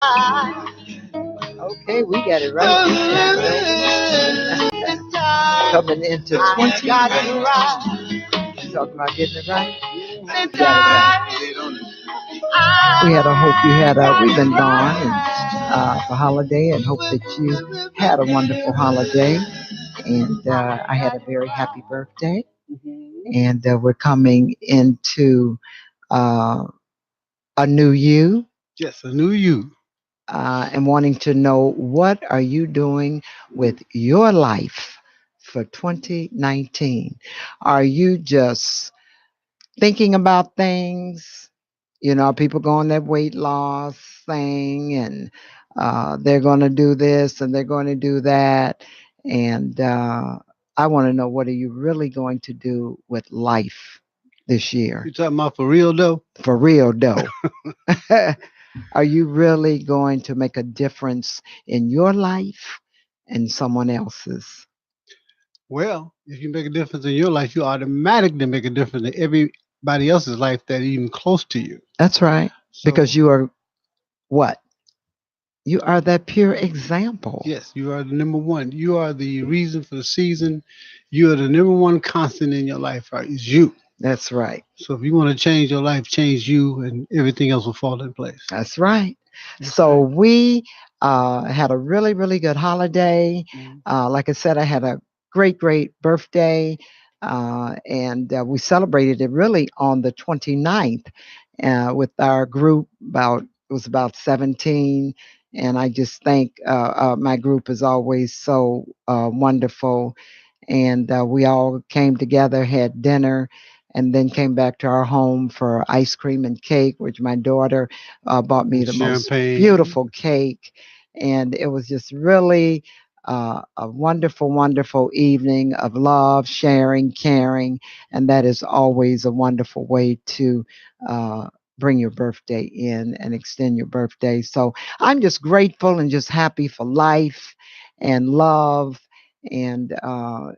Okay, we got it right this time. Coming into 20. Talking about getting it right. We got it right. We've been gone for holiday and hope that you had a wonderful holiday. And I had a very happy birthday. And we're coming into uh, a new you. Yes, a new you. And wanting to know what are you doing with your life for 2019? Are you just thinking about things? You know, people go on that weight loss thing and they're going to do this and they're going to do that. And I want to know, what are you really going to do with life this year? You talking about for real though? For real, though. Are you really going to make a difference in your life and someone else's? Well, if you make a difference in your life, you automatically make a difference in everybody else's life that even close to you. That's right. So, Because you are what? You are that pure example. yes, you are the number one. You are the reason for the season. You are the number one constant in your life, right? Is you. That's right. So if you want to change your life, change you, and everything else will fall in place. That's right. That's So right. we had a really, really good holiday. Like I said, I had a great, great birthday. And we celebrated it really on the 29th with our group. It was about 17. And I just think my group is always so wonderful. And we all came together, had dinner, and then came back to our home for ice cream and cake, which my daughter bought me And the most champagne. beautiful cake. And it was just really a wonderful, wonderful evening of love, sharing, caring. And that is always a wonderful way to bring your birthday in and extend your birthday. So I'm just grateful and just happy for life and love, and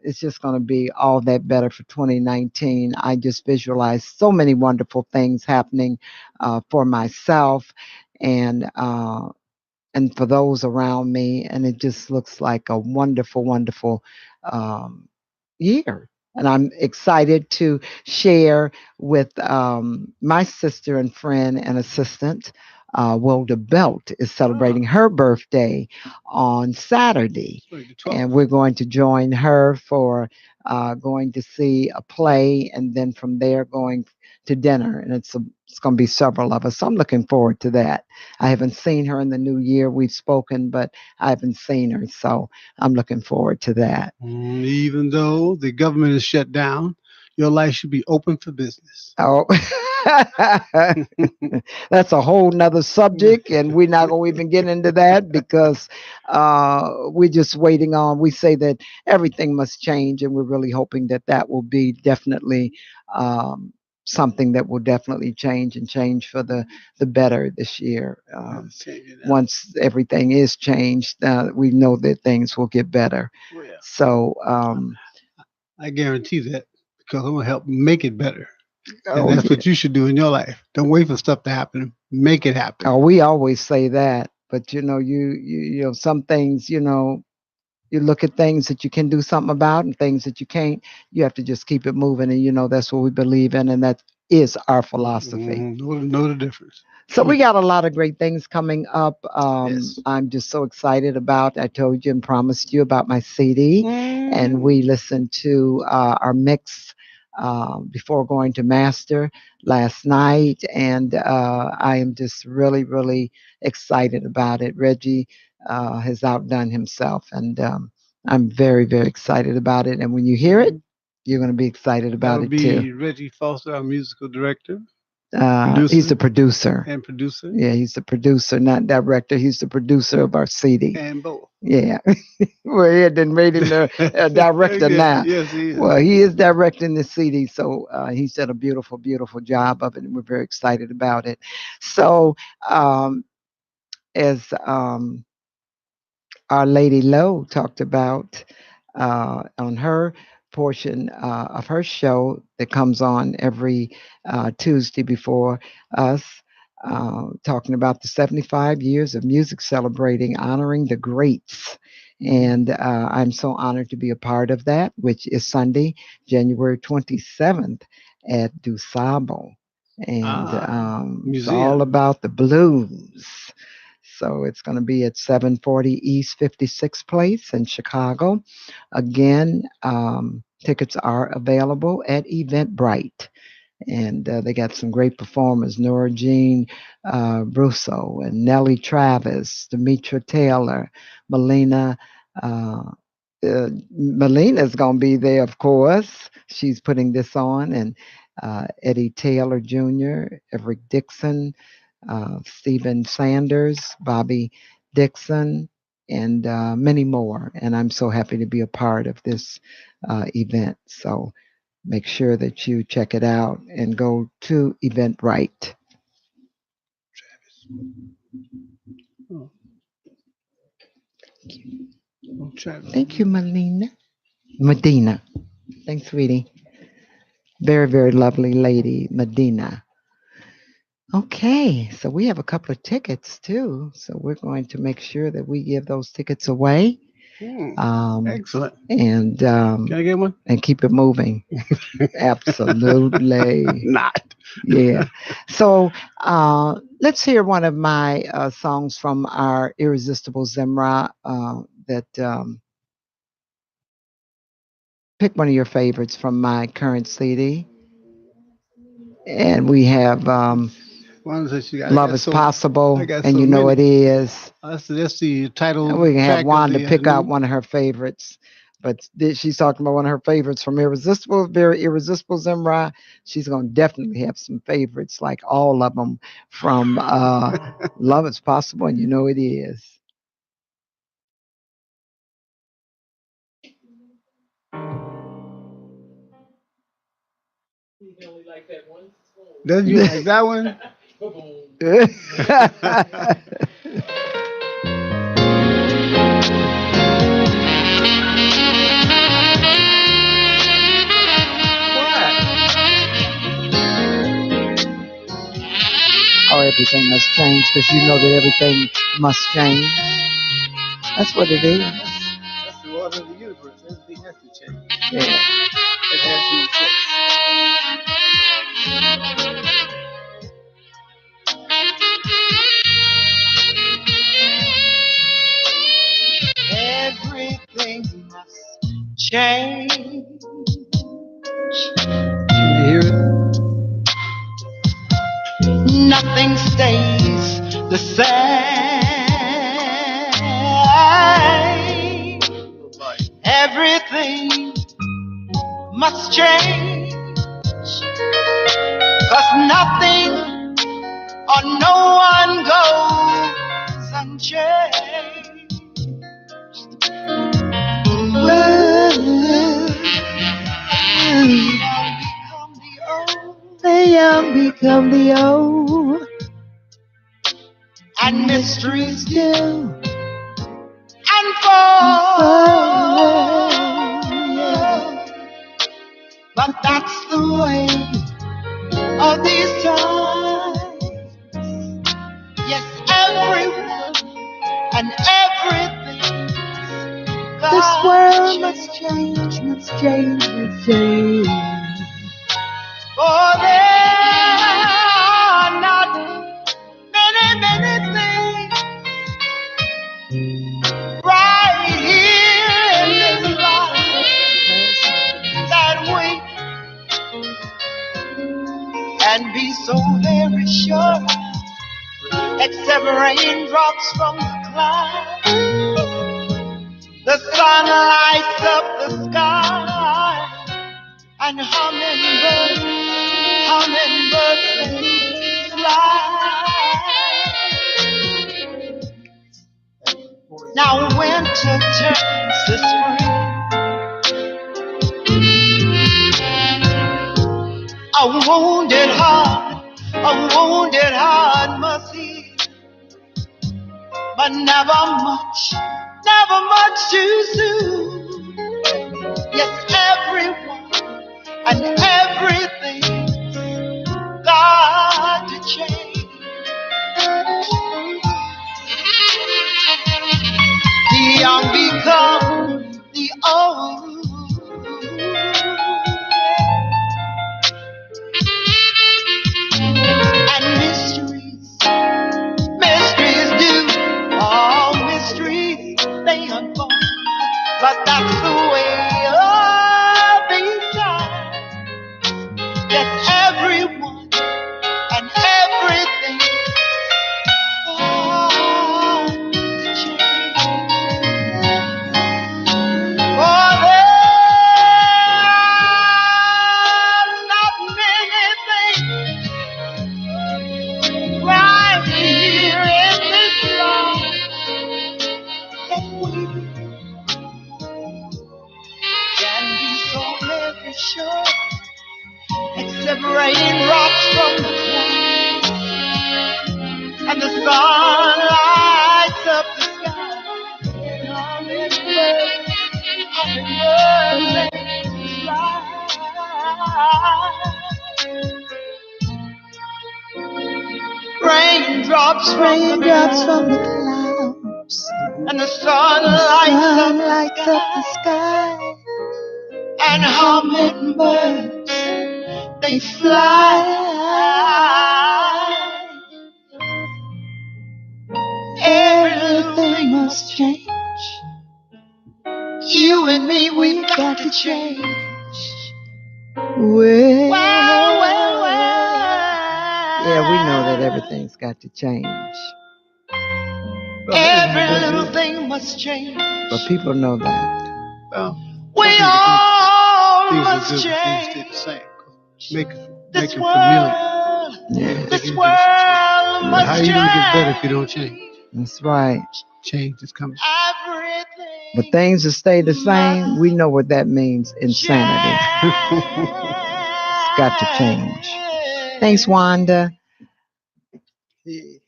it's just going to be all that better for 2019. I just visualize so many wonderful things happening for myself and for those around me, and it just looks like a wonderful, wonderful um, year. And I'm excited to share with my sister and friend and assistant, Wilda Belt, is celebrating her birthday on Saturday. And we're going to join her for going to see a play and then from there going to dinner. And it's going to be several of us. So I'm looking forward to that. I haven't seen her in the new year. We've spoken, but I haven't seen her. So I'm looking forward to that. Even though the government is shut down, your life should be open for business. Oh, that's a whole nother subject, and we're not going to even get into that because we're just waiting on. We say that everything must change, and we're really hoping that that will be definitely something that will definitely change and change for the better this year. Once everything is changed, we know that things will get better. Oh, yeah. So, I guarantee that because I'm gonna help make it better. And oh, that's what you should do in your life. Don't wait for stuff to happen. Make it happen. oh, we always say that, but you know, some things, you look at things that you can do something about and things that you can't. You have to just keep it moving, and that's what we believe in, and that is our philosophy. Know the difference. So we got a lot of great things coming up. Yes. I'm just so excited about. I told you and promised you about my CD, and we listened to our mix before going to master last night, and I am just really, really excited about it. Reggie has outdone himself, and I'm very, very excited about it. And when you hear it, you're going to be excited about That'll it be too. Reggie Foster, our musical director, He's the producer. and producer, Yeah, he's the producer, not director. He's the producer of our CD. and both. Yeah, we're then rating the director now. Yes, he is. Well, he is directing the CD, so he's done a beautiful, beautiful job of it, and we're very excited about it. So, as our Lady Lowe talked about on her portion of her show that comes on every Tuesday before us. talking about the 75 years of music celebrating, honoring the greats. And I'm so honored to be a part of that, which is Sunday, January 27th at DuSable. And it's all Museum. about the blues. So it's going to be at 740 East 56th Place in Chicago. Again, tickets are available at Eventbrite, and they got some great performers: Nora Jean Russo and Nellie Travis, Demetra Taylor, Melina. Uh, Melina's going to be there, of course. She's putting this on, and Eddie Taylor Jr., Everett Dixon, Stephen Sanders, Bobby Dixon, and many more. And I'm so happy to be a part of this event. So make sure that you check it out and go to Eventbrite. Oh. Oh, Thank you, Melina. Medina. Thanks, sweetie. Very, very lovely lady, Medina. Okay, so we have a couple of tickets too. So we're going to make sure that we give those tickets away. Excellent. And Can I get one? and keep it moving. Absolutely. Not. Yeah. So let's hear one of my songs from our irresistible Zemrah. Pick one of your favorites from my current CD. And we have One that you got. Love is Possible, I got and so you know many. it is. That's the title. And we can have track of Wanda the pick out new- one of her favorites. But she's talking about one of her favorites from Irresistible, very Irresistible Zemrah. She's going to definitely have some favorites, like all of them from Love is Possible, and you know it is. Doesn't you like that one? Oh, everything must change because you know that everything must change. That's what it is. That's the order of the universe. Everything has to change. Yeah. It has Everything must change. Can you hear it? Nothing stays the same. Everything must change. 'Cause nothing or no one goes unchanged. The young become the old, and mysteries do unfold. But that's the way of these times. Yes, everyone and everything. This world must change, must change, must change. For there are not many, many things right here in this life that we can be so very sure, except raindrops from the clouds. The sun lights up the sky, and hummingbirds fly. Now winter turns to spring. A wounded heart must heal, but never much too soon. Yes, everyone and everything got to change. the sun lights up the sky, and hummingbirds fly. Raindrops from the clouds, and the sun lights up the sky, and hummingbirds they fly. Everything must change. You and me, we've got to change. Well. Yeah, we know that everything's got to change. Every little thing must change. But people know that. Well, we all must change. change. Make it familiar. Yeah. This world must change. How are you going to get better if you don't change? That's right. Change is coming. But things that stay the same, we know what that means. Insanity. It's got to change. Thanks, Wanda. Hey.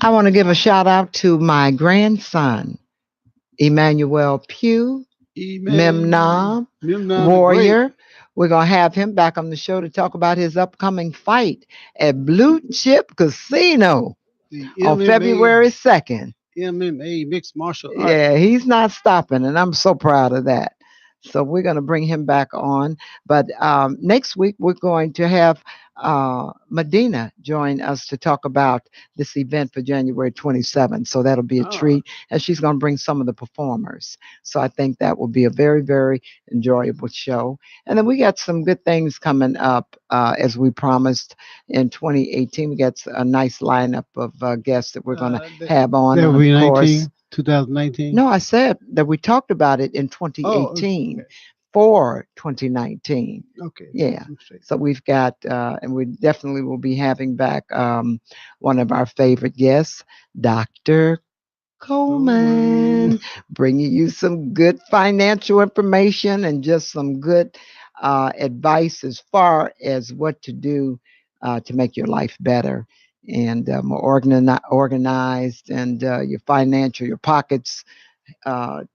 I want to give a shout out to my grandson, Emmanuel Pugh, Memnom Warrior. Great. We're going to have him back on the show to talk about his upcoming fight at Blue Chip Casino on February 2nd. MMA, mixed martial arts. Yeah, he's not stopping, and I'm so proud of that. So we're going to bring him back on. But next week, we're going to have Medina join us to talk about this event for January 27th. So that'll be a treat. And she's going to bring some of the performers. So I think that will be a very, very enjoyable show. And then we got some good things coming up, as we promised in 2018. We got a nice lineup of guests that we're going to have on. That will be 2019? No, I said that we talked about it in 2018 for 2019. Okay. Yeah. So we've got, and we definitely will be having back one of our favorite guests, Dr. Coleman, bringing you some good financial information and just some good advice as far as what to do to make your life better and more organized, and your pockets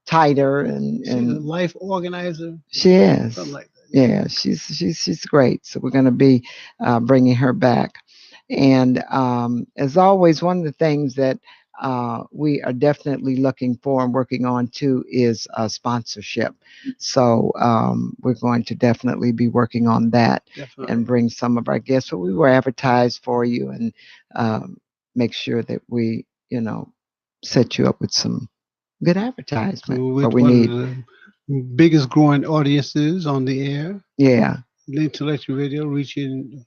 tighter, and she's a life organizer. She is. Something like that. Yeah, she's great. So we're going to be bringing her back. And as always, one of the things that we are definitely looking for and working on too is sponsorship. So we're going to definitely be working on that and bring some of our guests. So we will advertise for you and make sure that we, set you up with some good advertisement. But we need the biggest growing audiences on the air. Yeah. The Intellectual Radio reaching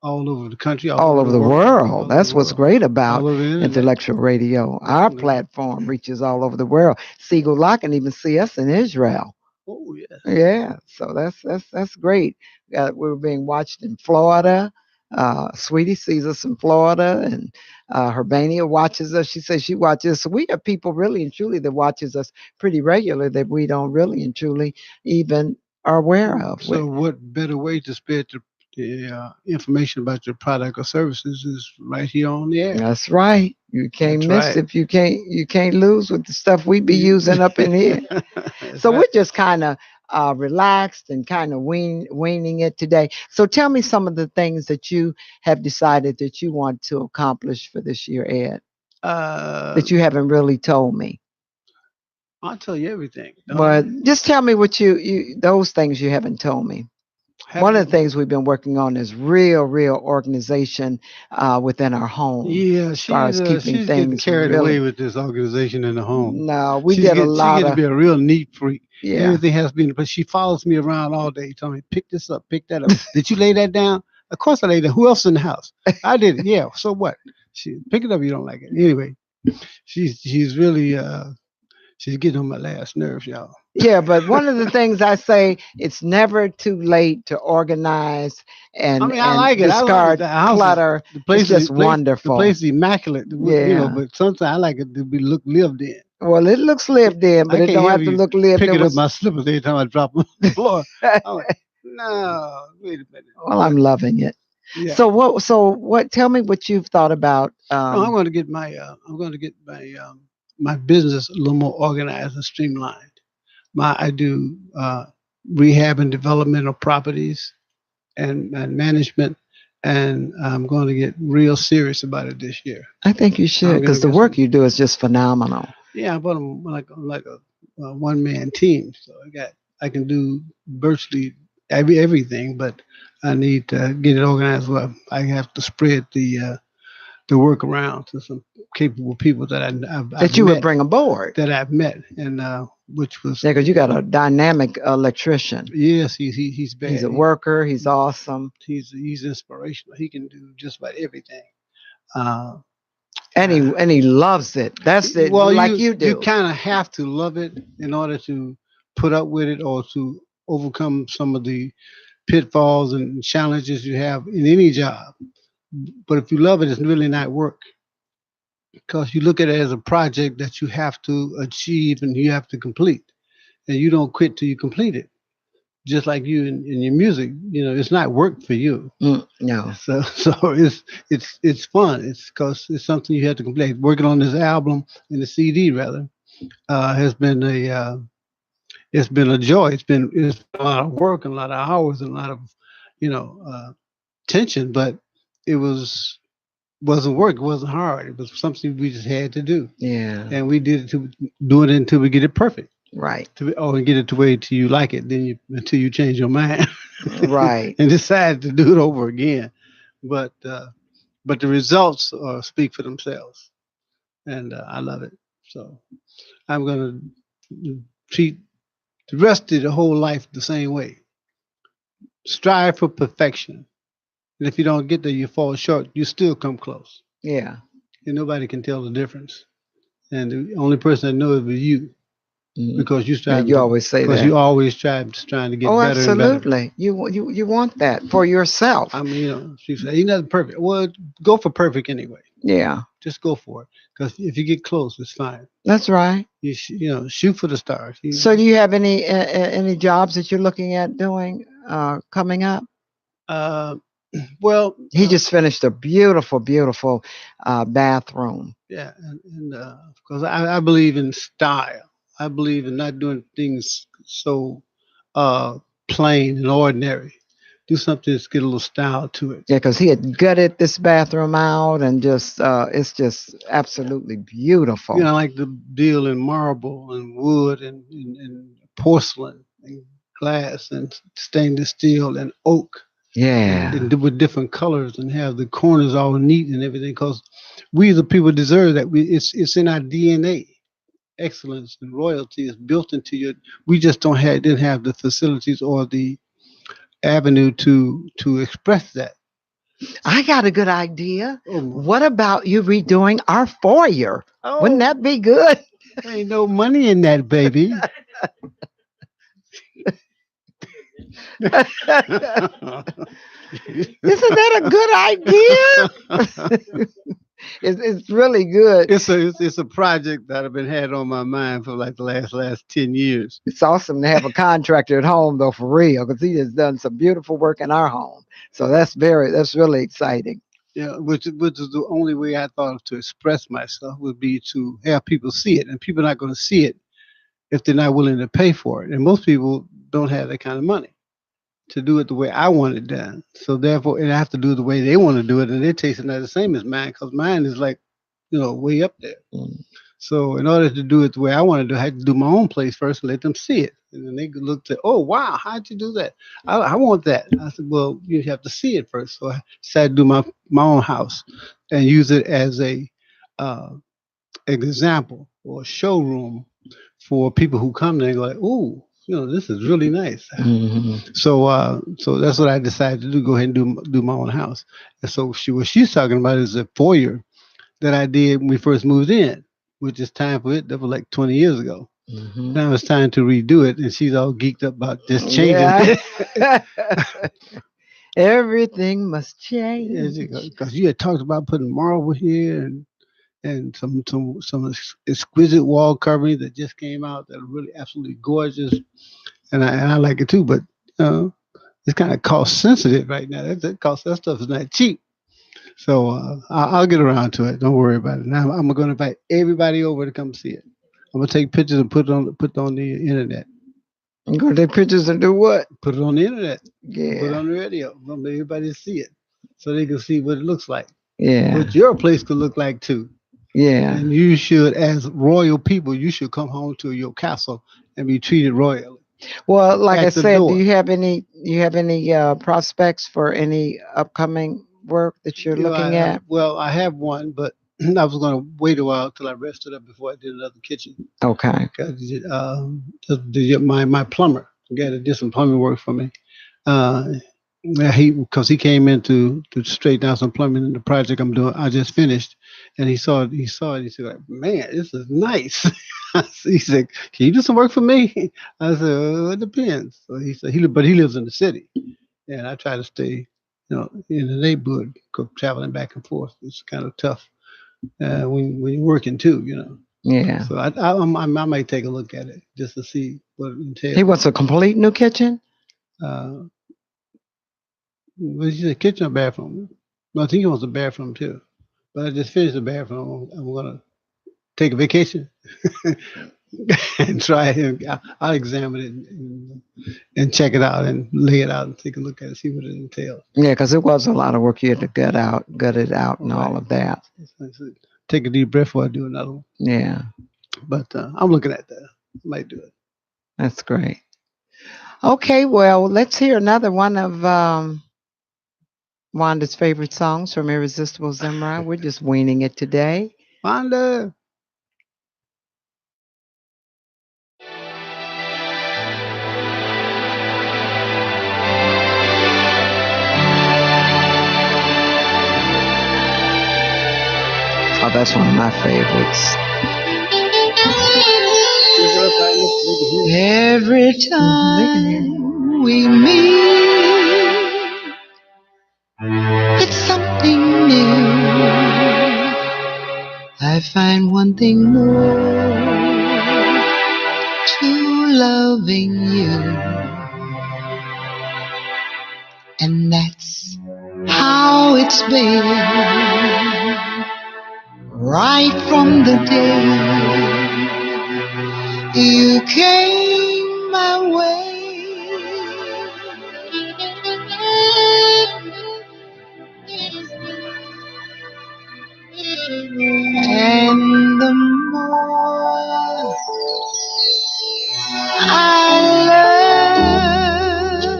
all over the country. All over the world. That's what's great about Intellectual Radio. Our platform reaches all over the world. Siegel Lock can even see us in Israel. Oh, yeah. Yeah. So that's great. We're being watched in Florida. Sweetie sees us in Florida, and Herbania watches us. She says she watches us. So we have people really and truly that watches us pretty regular that we don't really and truly even are aware of. So what better way to spread the information about your product or services is right here on the air. That's right. You can't miss it. You can't lose with the stuff we be using up in here. So we're just kind of relaxed and kind of weaning it today. So tell me some of the things that you have decided that you want to accomplish for this year, Ed, that you haven't really told me. I'll tell you everything. But just tell me what you those things you haven't told me. One of the things we've been working on is real organization within our home. Yeah, as far as keeping things getting carried away with this organization in the home. No, she gets to be a real neat freak. Yeah. Everything has been, but she follows me around all day, telling me, pick this up, pick that up. Did you lay that down? Of course I laid it. Who else in the house? I did it. Yeah, so what? She pick it up, you don't like it. Anyway, she's really she's getting on my last nerves, y'all. Yeah, but one of the things I say, it's never too late to organize and I like it. discard clutter. The place is just wonderful. The place is immaculate. Yeah. But sometimes I like it to be lived in. Well, it looks lived in, but it don't have to look lived in. Picking up my slippers every time I drop them on the floor. I'm like, no, wait a minute. Well, I'm loving it. Yeah. So what? Tell me what you've thought about. No, I'm going to get my business a little more organized and streamlined. I do rehab and development of properties and management, and I'm going to get real serious about it this year. I think you should, I'm going because to the get work some. you do is just phenomenal. Yeah, but I'm like a one man team, so I can do virtually everything, but I need to get it organized. Well, I have to spread the work around to some capable people I've That you would met bring aboard. and which was Yeah, because you got a dynamic electrician. yes, he's He's bad. a worker. He's awesome, He's inspirational. He can do just about everything. Uh, and he loves it. That's it, well, like you you do. kind of have to love it in order to put up with it or to overcome some of the pitfalls and challenges you have in any job. But if you love it, it's really not work because you look at it as a project that you have to achieve and you have to complete, and you don't quit till you complete it. Just like you in your music, it's not work for you. No. So it's fun. It's because it's something you have to complete. Working on this album and the CD rather has been it's been a joy. It's been a lot of work and a lot of hours and a lot of you know uh, tension, but it wasn't work. It wasn't hard. It was something we just had to do, Yeah. and we did it to do it until we get it perfect. Right. And get it to way till you like it. Then until you change your mind Right. and decide to do it over again. But the results speak for themselves, and I love it. So I'm gonna treat the rest of the whole life the same way. Strive for perfection. And if you don't get there, you fall short. You still come close. Yeah. And nobody can tell the difference. And the only person that knows is you Mhm. because Yeah, you always say because you that. always trying to get Oh, better and better. absolutely. You want that for yourself. I mean, she said, "He's not perfect." Well, go for perfect anyway. Yeah, Just go for it. Because if you get close, it's fine. that's right. Shoot for the stars. So, do you have any jobs that you're looking at doing coming up? Uh, well, He just finished a beautiful, beautiful bathroom. yeah, and because I believe in style. I believe in not doing things so uh, plain and ordinary. Do something that's get a little style to it. Yeah, because he had gutted this bathroom out, and just it's just absolutely beautiful. I like to deal in marble and wood and porcelain and glass and stainless steel and oak Yeah. and with different colors and have the corners all neat and everything. Because we the people deserve that. It's in our DNA. Excellence and royalty is built into you. We just didn't have the facilities or the avenue to express that. I got a good idea. Oh, What about you redoing our foyer? Wouldn't oh, that be good? ain't no money in that, baby. Isn't that a good idea? It's really good. It's a project that I've been had on my mind for like the last 10 years. It's awesome to have a contractor at home, though, for real, because he has done some beautiful work in our home. So that's really exciting. Yeah, which is the only way I thought of to express myself would be to have people see it, and people are not going to see it if they're not willing to pay for it. And most people don't have that kind of money to do it the way I want it done. So therefore, and I have to do it the way they want to do it, and their taste is not the same as mine because mine is like, way up there. Mm. So in order to do it the way I want to do, I had to do my own place first and let them see it. And then they could look to, oh wow, how'd you do that? I want that. I said, well, you have to see it first. So I decided to do my own house and use it as a uh, example or showroom for people who come there and go like, oh, this is really nice. Hmm. So that's what I decided to do. Go ahead and do my own house. And so what she's talking about is a foyer that I did when we first moved in, which is time for it. That was like 20 years ago. Hmm. Now it's time to redo it, and she's all geeked up about just changing. Yeah. Everything must change. Because you had talked about putting marble here and some exquisite wall covering that just came out that are really absolutely gorgeous, and I like it too. But uh, it's kind of cost sensitive right now. That stuff is not cheap. So I'll get around to it. Don't worry about it. Now I'm going to invite everybody over to come see it. I'm going to take pictures and put it on the internet. You going to take pictures and do what? Put it on the internet. Yeah. Put it on the radio. I want everybody to see it so they can see what it looks like. Yeah. What your place could look like too. Yeah. And you should, as royal people, you should come home to your castle and be treated royally. Well, like I said, door. do you have any prospects for any upcoming work that you're looking at? Well, I have one, but I was going to wait a while till I rested up before I did another kitchen. Okay. My plumber did some plumbing work for me. Because he came in to straighten out some plumbing in the project I'm doing. I just finished, and he saw it. He said, like, "Man, this is nice." He said, "Can you do some work for me?" I said, "It depends." So he said, but he lives in the city, and I try to stay, in the neighborhood. Traveling back and forth, it's kind of tough when you're working too, Yeah. So I might take a look at it just to see what it entails. He wants a complete new kitchen. Well, he said kitchen or bathroom. Well, I think he wants a bathroom too. But I just finished the bathroom. I'm gonna take a vacation and try it. I'll examine it and check it out and lay it out and take a look at it, see what it entails. Yeah, because it was a lot of work. You had to gut it out, and all of that. Take a deep breath before I do another one. Yeah. But I'm looking at that. I might do it. That's great. Okay, well, let's hear another one of Wanda's favorite songs from Irresistible Zemrah. We're just winging it today. Wanda. Oh, that's one of my favorites. Every time we meet, it's something new. I find one thing more to loving you, and that's how it's been right from the day you came my way. And the more I learn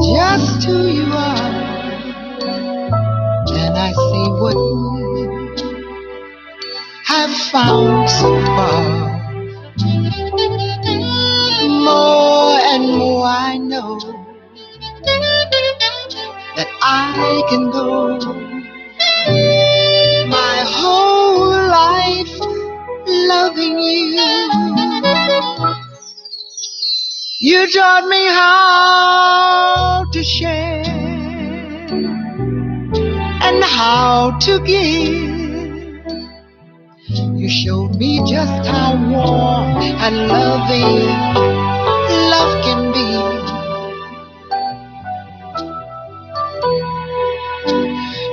just who you are, and I see what you have found so far. More and more I know that I can go my whole life loving you. You taught me how to share and how to give. You showed me just how warm and loving love can be.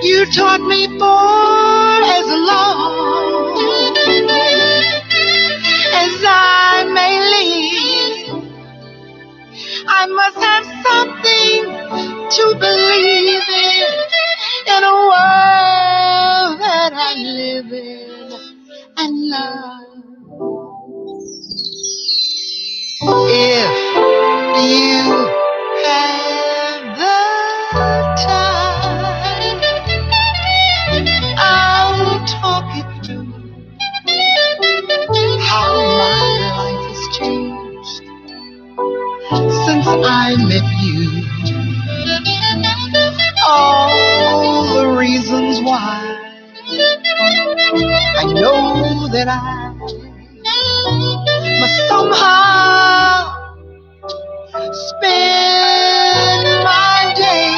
You taught me for as long as I may live, I must have something to believe in a world that I live in and love. If you have the time, I'll talk it through, how my life has changed since I met you. All the reasons why I know that I must somehow spend my day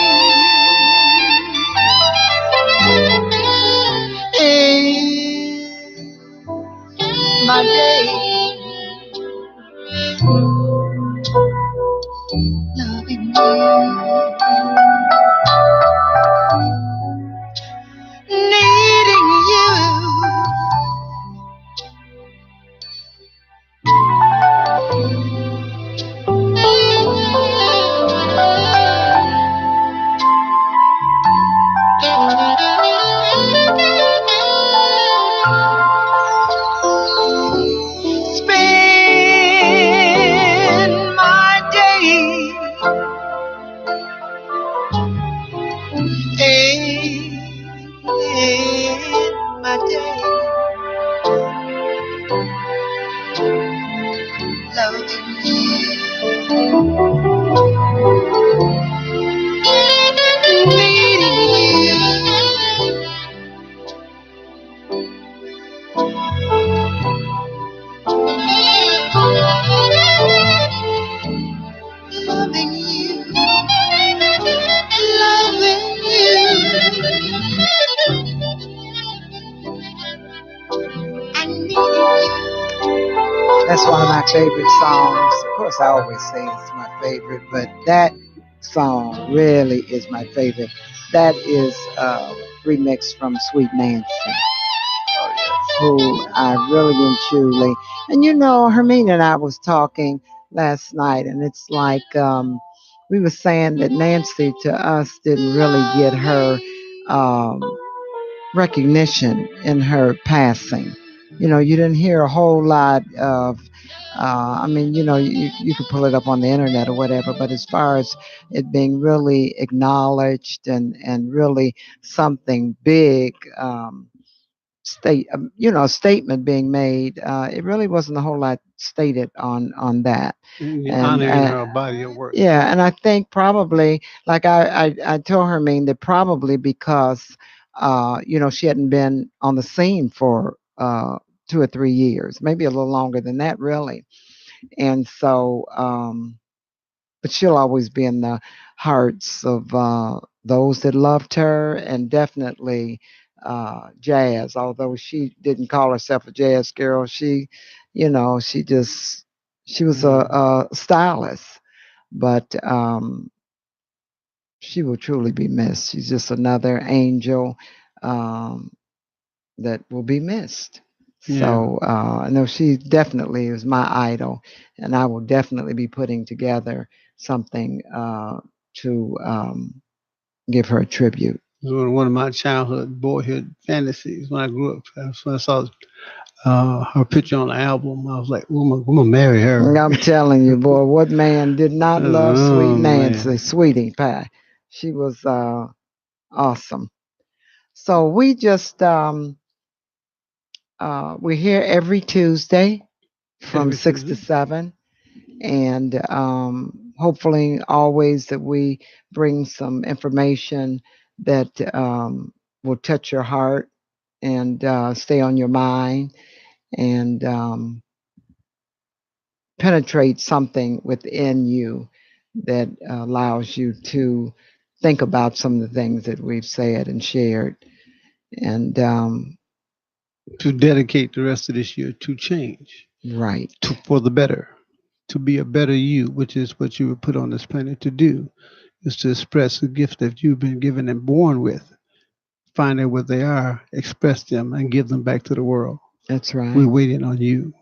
That's one of my favorite songs. Of course, I always say it's my favorite, but that song really is my favorite. That is a remix from Sweet Nancy, who I really and truly. And you know, Hermina and I was talking last night, and it's like we were saying that Nancy to us didn't really get her um, recognition in her passing. You know, you didn't hear a whole lot of. I mean, you know, you could pull it up on the internet or whatever, but as far as it being really acknowledged and really something big, you know, a statement being made, it really wasn't a whole lot stated on that. And Honoring her body of work. yeah, and I think probably, like I told her, I mean, that probably because, you know, she hadn't been on the scene for 2 or 3 years, maybe a little longer than that, really. And so, but she'll always be in the hearts of those that loved her, and definitely jazz. Although she didn't call herself a jazz girl, she, you know, she was a stylist. But she will truly be missed. She's just another angel um, that will be missed. Yeah. So I know she definitely is my idol, and I will definitely be putting together something to give her a tribute. It was one of my childhood, boyhood fantasies when I grew up. That's when I saw her picture on the album. I was like, "Ooh, I'm gonna marry her." I'm telling you, boy, what man did not love Sweet Oh Nancy, man. Sweetie Pie? She was awesome. So we just we're here every Tuesday from Every 6 to 7, and hopefully always that we bring some information that will touch your heart and stay on your mind and penetrate something within you that allows you to think about some of the things that we've said and shared. And to dedicate the rest of this year to change, right, for the better, to be a better you, which is what you were put on this planet to do, is to express the gift that you've been given and born with. Find out what they are, express them, and give them back to the world. that's right. We're waiting on you.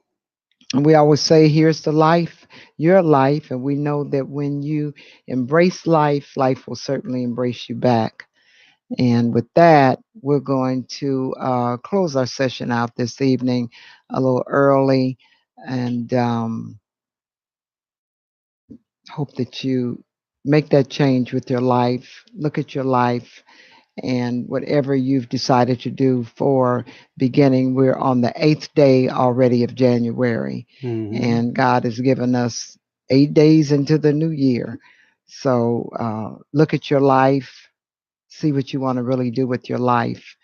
And we always say, here's the life, your life. And we know that when you embrace life, life will certainly embrace you back. And with that, we're going to close our session out this evening a little early, and hope that you make that change with your life. Look at your life and whatever you've decided to do for beginning. We're on the 8th day already of January, and God has given us 8 days into the new year. So look at your life, see what you want to really do with your life.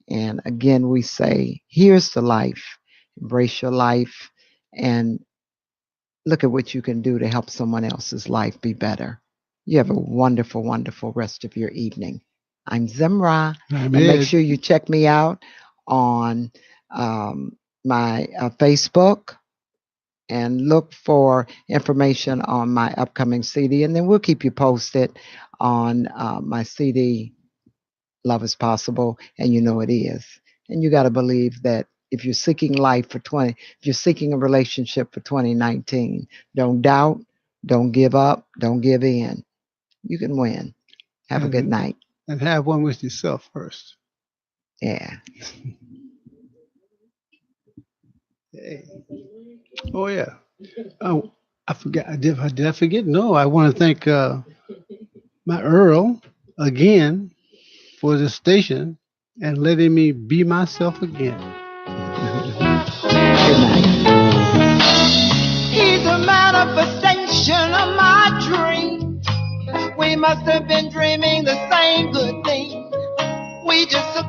And again, we say, here's the life. Embrace your life and look at what you can do to help someone else's life be better. You have a wonderful, wonderful rest of your evening. I'm Zemrah, I'm and make Ed. sure you check me out on my Facebook and look for information on my upcoming CD, and then we'll keep you posted on my CD, Love is Possible, and you know it is. And you got to believe that if you're seeking life for if you're seeking a relationship for 2019, don't doubt, don't give up, don't give in. You can win. Have a good night. And have one with yourself first. Yeah. Hey. Oh yeah. Oh, I forgot. Did I forget? No, I want to thank my Earl again for the station and letting me be myself again.